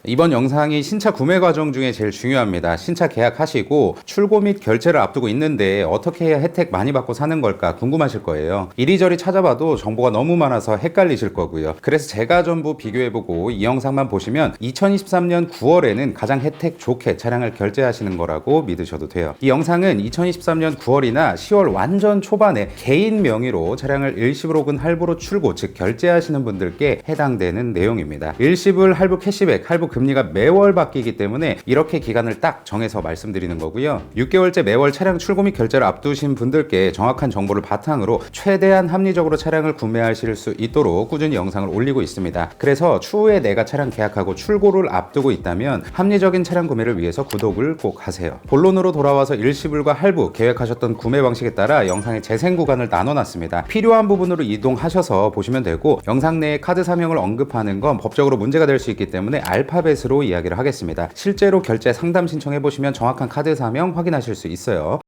이번 영상이 신차 구매 과정 중에 제일 중요합니다. 신차 계약하시고 출고 및 결제를 앞두고 있는데 어떻게 해야 혜택 많이 받고 사는 걸까 궁금하실 거예요. 이리저리 찾아봐도 정보가 너무 많아서 헷갈리실 거고요. 그래서 제가 전부 비교해보고 이 영상만 보시면 2023년 9월에는 가장 혜택 좋게 차량을 결제하시는 거라고 믿으셔도 돼요. 이 영상은 2023년 9월이나 10월 완전 초반에 개인 명의로 차량을 일시불 혹은 할부로 출고, 즉 결제하시는 분들께 해당되는 내용입니다. 일시불, 할부 캐시백, 할부 금리가 매월 바뀌기 때문에 이렇게 기간을 딱 정해서 말씀드리는 거고요. 6개월째 매월 차량 출고 및 결제를 앞두신 분들께 정확한 정보를 바탕으로 최대한 합리적으로 차량을 구매하실 수 있도록 꾸준히 영상을 올리고 있습니다. 그래서 추후에 내가 차량 계약하고 출고를 앞두고 있다면 합리적인 차량 구매를 위해서 구독을 꼭 하세요. 본론으로 돌아와서 일시불과 할부 계획하셨던 구매 방식에 따라 영상의 재생 구간을 나눠놨습니다. 필요한 부분으로 이동하셔서 보시면 되고, 영상 내에 카드 사명을 언급하는 건 법적으로 문제가 될 수 있기 때문에 알파벳으로 이야기를 하겠습니다. 실제로 결제 상담 신청해 보시면 정확한 카드 사명 확인하실 수 있어요.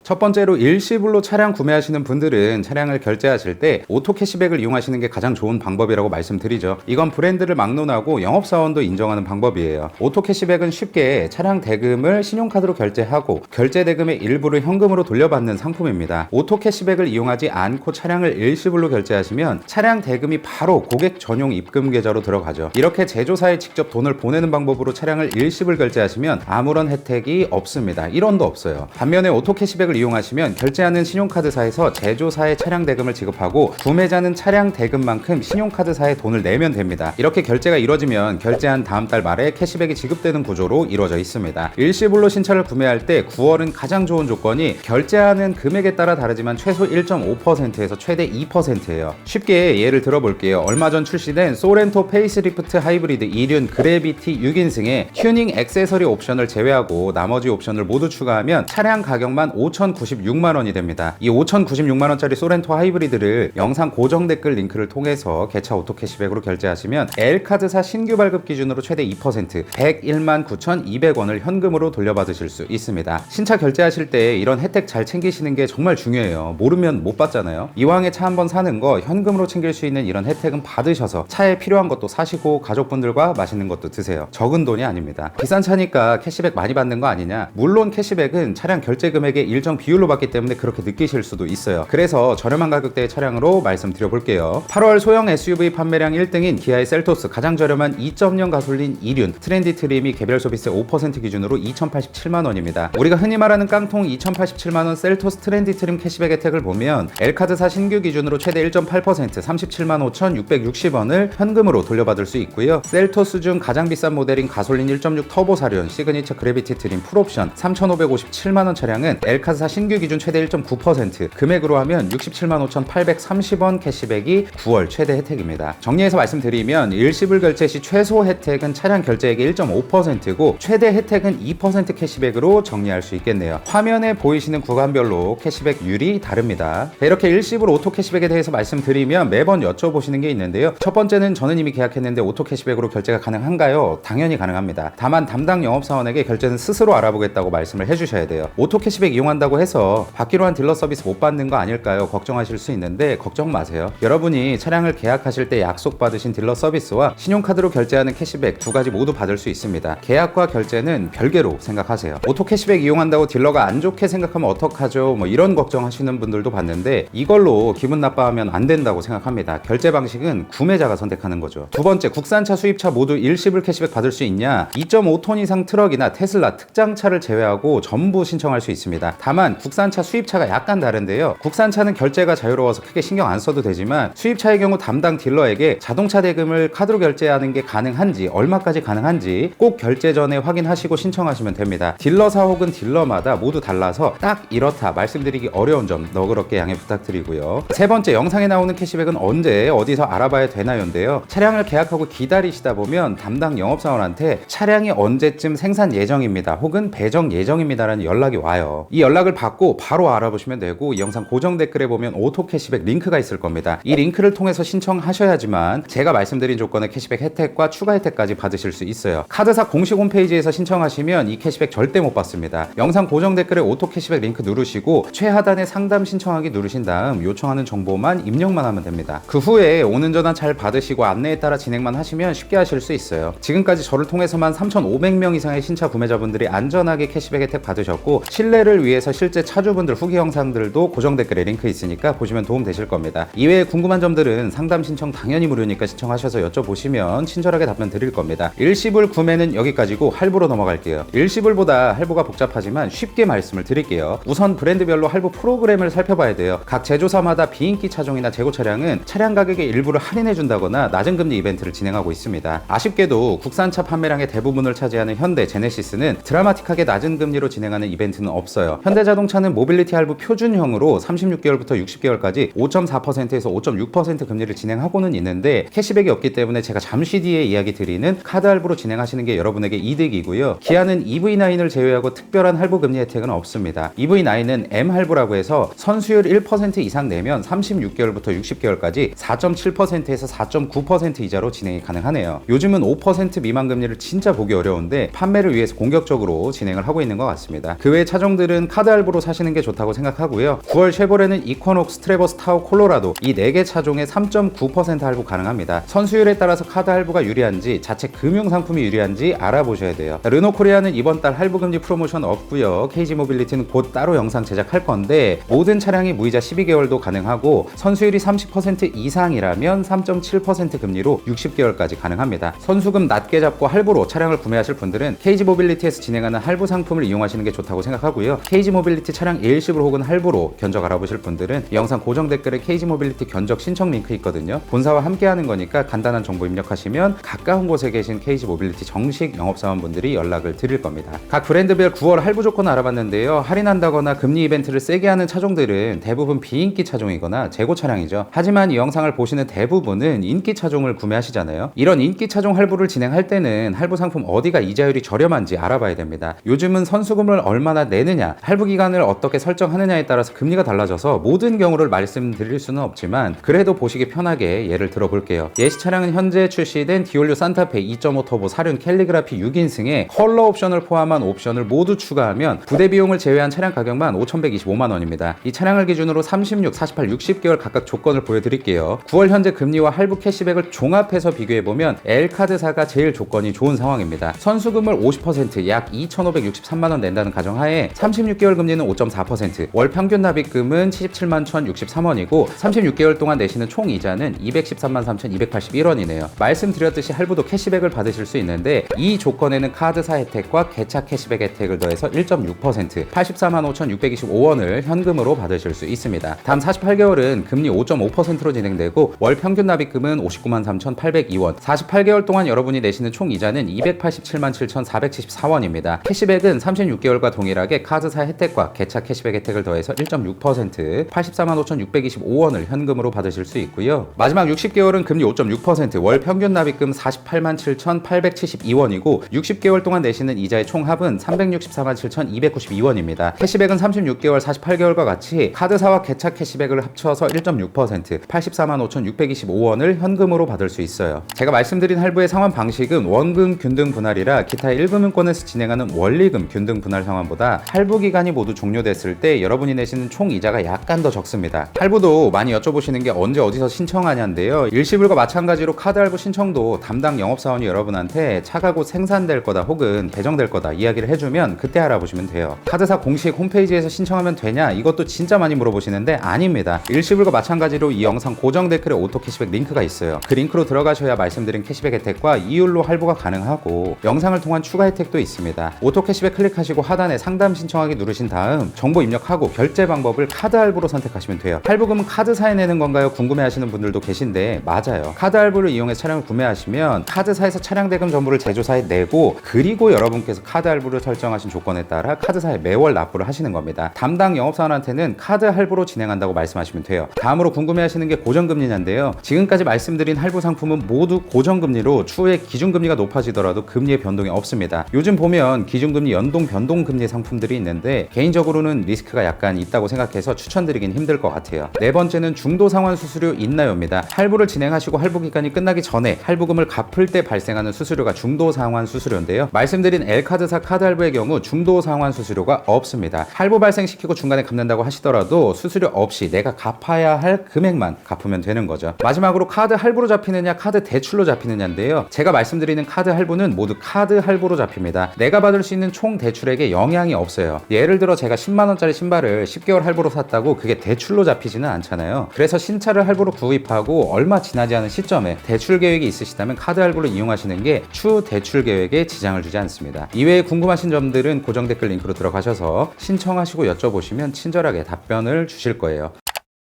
첫 번째로 일시불로 차량 구매하시는 분들은 차량을 결제하실 때 오토 캐시백을 이용하시는 게 가장 좋은 방법이라고 말씀드리죠. 이건 브랜드를 막론하고 영업사원도 인정하는 방법이에요. 오토 캐시백은 쉽게 차량 대금을 신용카드로 결제하고 결제 대금의 일부를 현금으로 돌려받는 상품입니다. 오토 캐시백을 이용하지 않고 차량을 일시불로 결제하시면 차량 대금이 바로 고객 전용 입금 계좌로 들어가죠. 이렇게 제조사에 직접 돈을 보내는 방법으로 차량을 일시불 결제하시면 아무런 혜택이 없습니다. 1원도 없어요. 반면에 오토 캐시백을 이용하시면 결제하는 신용카드사에서 제조사에 차량 대금을 지급하고 구매자는 차량 대금만큼 신용카드사에 돈을 내면 됩니다. 이렇게 결제가 이루어지면 결제한 다음 달 말에 캐시백이 지급되는 구조로 이루어져 있습니다. 일시불로 신차를 구매할 때 9월은 가장 좋은 조건이 결제하는 금액에 따라 다르지만 최소 1.5%에서 최대 2%예요. 쉽게 예를 들어볼게요. 얼마 전 출시된 소렌토 페이스리프트 하이브리드 2륜 그래비티 6인승에 튜닝 액세서리 옵션을 제외하고 나머지 옵션을 모두 추가하면 차량 가격만 5,096만원이 됩니다. 이 5,096만원짜리 소렌토 하이브리드를 영상 고정 댓글 링크를 통해서 개차 오토 캐시백으로 결제하시면 L카드사 신규 발급 기준으로 최대 2% 101만 9,200원을 현금으로 돌려받으실 수 있습니다. 신차 결제하실 때 이런 혜택 잘 챙기시는 게 정말 중요해요. 모르면 못 받잖아요. 이왕에 차 한번 사는 거 현금으로 챙길 수 있는 이런 혜택은 받으셔서 차에 필요한 것도 사시고 가족분들과 맛있는 것도 드세요. 적은 돈이 아닙니다. 비싼 차니까 캐시백 많이 받는 거 아니냐? 물론 캐시백은 차량 결제 금액의 일정 비율로 받기 때문에 그렇게 느끼실 수도 있어요. 그래서 저렴한 가격대의 차량으로 말씀드려 볼게요. 8월 소형 SUV 판매량 1등인 기아의 셀토스, 가장 저렴한 2.0 가솔린 2륜 트렌디 트림이 개별 소비세 5% 기준으로 2,087만원입니다. 우리가 흔히 말하는 깡통 2,087만원 셀토스 트렌디 트림 캐시백 혜택을 보면 L카드사 신규 기준으로 최대 1.8% 37만 5,660원을 현금으로 돌려받을 수 있고요. 셀토스 중 가장 비싼 모델인 가솔린 1.6 터보 사륜 시그니처 그래비티 트림 풀옵션 3,557만원 차량은 L카드사 신규 기준 최대 1.9% 금액으로 하면 67만 5,830원 캐시백이 9월 최대 혜택입니다. 정리해서 말씀드리면 일시불 결제 시 최소 혜택은 차량 결제액의 1.5%고 최대 혜택은 2% 캐시백으로 정리할 수 있겠네요. 화면에 보이시는 구간별로 캐시백률이 다릅니다. 이렇게 일시불 오토 캐시백에 대해서 말씀드리면 매번 여쭤보시는 게 있는데요. 첫 번째는 저는 이미 계약했는데 오토 캐시백으로 결제가 가능한가요? 당연히 가능합니다. 다만 담당 영업사원에게 결제는 스스로 알아보겠다고 말씀을 해주셔야 돼요. 오토 캐시백 이용한다고 해서 받기로 한 딜러 서비스 못 받는 거 아닐까요? 걱정하실 수 있는데 걱정 마세요. 여러분이 차량을 계약하실 때 약속받으신 딜러 서비스와 신용카드로 결제하는 캐시백 두 가지 모두 받을 수 있습니다. 계약과 결제는 별개로 생각하세요. 오토 캐시백 이용한다고 딜러가 안 좋게 생각하면 어떡하죠? 뭐 이런 걱정하시는 분들도 봤는데 이걸로 기분 나빠하면 안 된다고 생각합니다. 결제 방식은 구매자가 선택하는 거죠. 두 번째, 국산차 수입차 모두 일시불 캐시백 받을 수 있냐? 2.5톤 이상 트럭이나 테슬라 특장차를 제외하고 전부 신청할 수 있습니다. 다만 국산차 수입차가 약간 다른데요. 국산차는 결제가 자유로워서 크게 신경 안 써도 되지만 수입차의 경우 담당 딜러에게 자동차 대금을 카드로 결제하는 게 가능한지, 얼마까지 가능한지 꼭 결제 전에 확인하시고 신청하시면 됩니다. 딜러사 혹은 딜러마다 모두 달라서 딱 이렇다 말씀드리기 어려운 점 너그럽게 양해 부탁드리고요. 세 번째, 영상에 나오는 캐시백은 언제 어디서 알아봐야 되나요인데요. 차량을 계약하고 기다리시다 보면 담당 영업사원한테 차량이 언제쯤 생산 예정입니다 혹은 배정 예정입니다라는 연락이 와요. 이 연락을 연락을 받고 바로 알아보시면 되고, 이 영상 고정 댓글에 보면 오토 캐시백 링크가 있을 겁니다. 이 링크를 통해서 신청하셔야지만 제가 말씀드린 조건의 캐시백 혜택과 추가 혜택까지 받으실 수 있어요. 카드사 공식 홈페이지에서 신청하시면 이 캐시백 절대 못 받습니다. 영상 고정 댓글에 오토 캐시백 링크 누르시고 최하단에 상담 신청하기 누르신 다음 요청하는 정보만 입력만 하면 됩니다. 그 후에 오는 전화 잘 받으시고 안내에 따라 진행만 하시면 쉽게 하실 수 있어요. 지금까지 저를 통해서만 3,500명 이상의 신차 구매자분들이 안전하게 캐시백 혜택 받으셨고, 신뢰를 위해서 실제 차주분들 후기 영상들도 고정 댓글에 링크 있으니까 보시면 도움 되실 겁니다. 이외에 궁금한 점들은 상담 신청 당연히 무료니까 신청하셔서 여쭤보시면 친절하게 답변 드릴 겁니다. 일시불 구매는 여기까지고 할부로 넘어갈게요. 일시불보다 할부가 복잡하지만 쉽게 말씀을 드릴게요. 우선 브랜드별로 할부 프로그램을 살펴봐야 돼요. 각 제조사마다 비인기 차종이나 재고 차량은 차량 가격의 일부를 할인해 준다거나 낮은 금리 이벤트를 진행하고 있습니다. 아쉽게도 국산차 판매량의 대부분을 차지하는 현대 제네시스는 드라마틱하게 낮은 금리로 진행하는 이벤트는 없어요. 현대자동차는 모빌리티 할부 표준형으로 36개월부터 60개월까지 5.4%에서 5.6% 금리를 진행하고는 있는데, 캐시백이 없기 때문에 제가 잠시 뒤에 이야기 드리는 카드 할부로 진행하시는 게 여러분에게 이득이고요. 기아는 EV9을 제외하고 특별한 할부 금리 혜택은 없습니다. EV9은 M 할부라고 해서 선수율 1% 이상 내면 36개월부터 60개월까지 4.7%에서 4.9% 이자로 진행이 가능하네요. 요즘은 5% 미만 금리를 진짜 보기 어려운데 판매를 위해서 공격적으로 진행을 하고 있는 것 같습니다. 그 외 차종들은 카드 할부로 사시는 게 좋다고 생각하고요. 9월 쉐보레는 이코녹스, 트래버스, 타오, 콜로라도 이 4개 차종에 3.9% 할부 가능합니다. 선수율에 따라서 카드 할부가 유리한지 자체 금융상품이 유리한지 알아보셔야 돼요. 르노 코리아는 이번 달 할부 금리 프로모션 없고요. KG 모빌리티는 곧 따로 영상 제작할 건데, 모든 차량이 무이자 12개월도 가능하고 선수율이 30% 이상이라면 3.7% 금리로 60개월까지 가능합니다. 선수금 낮게 잡고 할부로 차량을 구매하실 분들은 KG 모빌리티에서 진행하는 할부 상품을 이용하시는 게 좋다고 생각하고요. KG 모빌리티 차량 일시불 혹은 할부로 견적 알아보실 분들은 영상 고정 댓글에 KG 모빌리티 견적 신청 링크 있거든요. 본사와 함께 하는 거니까 간단한 정보 입력하시면 가까운 곳에 계신 KG 모빌리티 정식 영업사원분들이 연락을 드릴 겁니다. 각 브랜드별 9월 할부 조건 알아봤는데요. 할인한다거나 금리 이벤트를 세게 하는 차종들은 대부분 비인기 차종이거나 재고 차량이죠. 하지만 이 영상을 보시는 대부분은 인기 차종을 구매하시잖아요. 이런 인기 차종 할부를 진행할 때는 할부 상품 어디가 이자율이 저렴한지 알아봐야 됩니다. 요즘은 선수금을 얼마나 내느냐, 할부 기간을 어떻게 설정하느냐에 따라서 금리가 달라져서 모든 경우를 말씀드릴 수는 없지만 그래도 보시기 편하게 예를 들어볼게요. 예시 차량은 현재 출시된 디올류 산타페 2.5 터보 사륜 캘리그라피 6인승에 컬러 옵션을 포함한 옵션을 모두 추가하면 부대 비용을 제외한 차량 가격만 5,125만원입니다. 이 차량을 기준으로 36, 48, 60개월 각각 조건을 보여드릴게요. 9월 현재 금리와 할부 캐시백을 종합해서 비교해보면 L카드사가 제일 조건이 좋은 상황입니다. 선수금을 50% 약 2,563만원 낸다는 가정하에 36개월 금리는 5.4%, 월 평균 납입금은 77만 1,063원이고 36개월 동안 내시는 총 이자는 213만 3,281원이네요. 말씀드렸듯이 할부도 캐시백을 받으실 수 있는데, 이 조건에는 카드사 혜택과 개차 캐시백 혜택을 더해서 1.6%, 84만 5,625원을 현금으로 받으실 수 있습니다. 다음 48개월은 금리 5.5%로 진행되고 월 평균 납입금은 59만 3,802원, 48개월 동안 여러분이 내시는 총 이자는 287만 7,474원입니다. 캐시백은 36개월과 동일하게 카드사 혜택과 개차 캐시백 혜택을 더해서 1.6%, 84만 5,625원을 현금으로 받으실 수 있고요. 마지막 60개월은 금리 5.6%, 월 평균 납입금 48만 7,872원이고 60개월 동안 내시는 이자의 총합은 364만 7,292원입니다. 캐시백은 36개월, 48개월과 같이 카드사와 개차 캐시백을 합쳐서 1.6%, 84만 5,625원을 현금으로 받을 수 있어요. 제가 말씀드린 할부의 상환 방식은 원금 균등 분할이라 기타 1금융권에서 진행하는 원리금 균등 분할 상환보다 할부 기간이 모두 종료됐을 때 여러분이 내시는 총 이자가 약간 더 적습니다. 할부도 많이 여쭤보시는 게 언제 어디서 신청하냐인데요. 일시불과 마찬가지로 카드 할부 신청도 담당 영업사원이 여러분한테 차가 곧 생산될 거다 혹은 배정될 거다 이야기를 해주면 그때 알아보시면 돼요. 카드사 공식 홈페이지에서 신청하면 되냐? 이것도 진짜 많이 물어보시는데 아닙니다. 일시불과 마찬가지로 이 영상 고정 댓글에 오토 캐시백 링크가 있어요. 그 링크로 들어가셔야 말씀드린 캐시백 혜택과 이율로 할부가 가능하고 영상을 통한 추가 혜택도 있습니다. 오토 캐시백 클릭하시고 하단에 상담 신청하기 누르신 다음 정보 입력하고 결제 방법을 카드 할부로 선택하시면 돼요. 할부금은 카드사에 내는 건가요? 궁금해하시는 분들도 계신데 맞아요. 카드 할부를 이용해 차량을 구매하시면 카드사에서 차량 대금 전부를 제조사에 내고 그리고 여러분께서 카드 할부를 설정하신 조건에 따라 카드사에 매월 납부를 하시는 겁니다. 담당 영업사원한테는 카드 할부로 진행한다고 말씀하시면 돼요. 다음으로 궁금해하시는 게 고정금리인데요. 지금까지 말씀드린 할부 상품은 모두 고정금리로 추후에 기준금리가 높아지더라도 금리의 변동이 없습니다. 요즘 보면 기준금리 연동 변동금리 상품들이 있는데 개인적으로는 리스크가 약간 있다고 생각해서 추천드리긴 힘들 것 같아요. 네 번째는 중도 상환 수수료 있나요입니다. 할부를 진행하시고 할부 기간이 끝나기 전에 할부금을 갚을 때 발생하는 수수료가 중도 상환 수수료인데요. 말씀드린 L카드사 카드 할부의 경우 중도 상환 수수료가 없습니다. 할부 발생시키고 중간에 갚는다고 하시더라도 수수료 없이 내가 갚아야 할 금액만 갚으면 되는 거죠. 마지막으로 카드 할부로 잡히느냐 카드 대출로 잡히느냐인데요. 제가 말씀드리는 카드 할부는 모두 카드 할부로 잡힙니다. 내가 받을 수 있는 총 대출액에 영향이 없어요. 예를 들어 제가 10만원짜리 신발을 10개월 할부로 샀다고 그게 대출로 잡히지는 않잖아요. 그래서 신차를 할부로 구입하고 얼마 지나지 않은 시점에 대출 계획이 있으시다면 카드 할부를 이용하시는 게 추 대출 계획에 지장을 주지 않습니다. 이외에 궁금하신 점들은 고정 댓글 링크로 들어가셔서 신청하시고 여쭤보시면 친절하게 답변을 주실 거예요.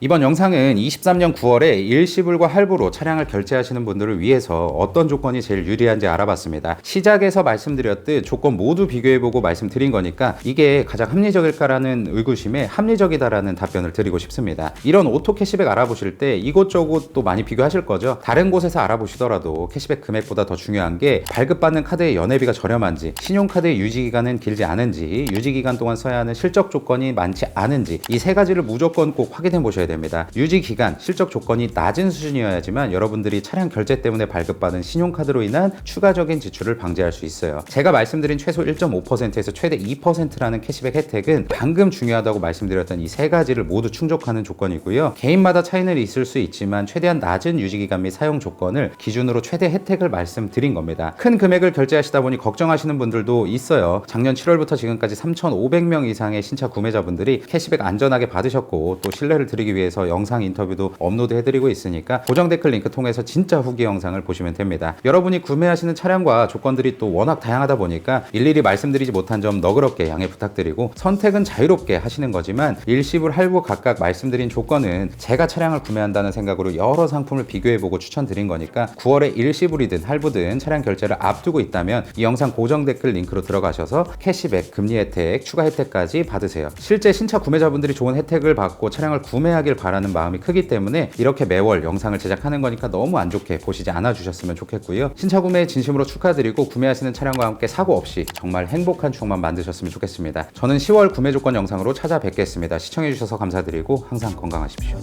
이번 영상은 23년 9월에 일시불과 할부로 차량을 결제하시는 분들을 위해서 어떤 조건이 제일 유리한지 알아봤습니다. 시작에서 말씀드렸듯 조건 모두 비교해보고 말씀드린 거니까 이게 가장 합리적일까라는 의구심에 합리적이다라는 답변을 드리고 싶습니다. 이런 오토 캐시백 알아보실 때 이곳저곳 또 많이 비교하실 거죠. 다른 곳에서 알아보시더라도 캐시백 금액보다 더 중요한 게 발급받는 카드의 연회비가 저렴한지, 신용카드의 유지기간은 길지 않은지, 유지기간 동안 써야 하는 실적 조건이 많지 않은지, 이 세 가지를 무조건 꼭 확인해 보셔야 됩니다. 유지 기간, 실적 조건이 낮은 수준이어야지만 여러분들이 차량 결제 때문에 발급받은 신용카드로 인한 추가적인 지출을 방지할 수 있어요. 제가 말씀드린 최소 1.5%에서 최대 2%라는 캐시백 혜택은 방금 중요하다고 말씀드렸던 이 세 가지를 모두 충족하는 조건이고요. 개인마다 차이는 있을 수 있지만 최대한 낮은 유지 기간 및 사용 조건을 기준으로 최대 혜택을 말씀드린 겁니다. 큰 금액을 결제하시다 보니 걱정하시는 분들도 있어요. 작년 7월부터 지금까지 3,500명 이상의 신차 구매자분들이 캐시백 안전하게 받으셨고 또 신뢰를 드리기 위해서 영상 인터뷰도 업로드 해드리고 있으니까 고정 댓글 링크 통해서 진짜 후기 영상을 보시면 됩니다. 여러분이 구매하시는 차량과 조건들이 또 워낙 다양하다 보니까 일일이 말씀드리지 못한 점 너그럽게 양해 부탁드리고 선택은 자유롭게 하시는 거지만 일시불 할부 각각 말씀드린 조건은 제가 차량을 구매한다는 생각으로 여러 상품을 비교해보고 추천드린 거니까 9월에 일시불이든 할부든 차량 결제를 앞두고 있다면 이 영상 고정 댓글 링크로 들어가셔서 캐시백, 금리 혜택, 추가 혜택까지 받으세요. 실제 신차 구매자분들이 좋은 혜택을 받고 차량을 구매하길 바라는 마음이 크기 때문에 이렇게 매월 영상을 제작하는 거니까 너무 안 좋게 보시지 않아 주셨으면 좋겠고요. 신차 구매에 진심으로 축하드리고 구매하시는 차량과 함께 사고 없이 정말 행복한 추억만 만드셨으면 좋겠습니다. 저는 10월 구매 조건 영상으로 찾아뵙겠습니다. 시청해 주셔서 감사드리고 항상 건강하십시오.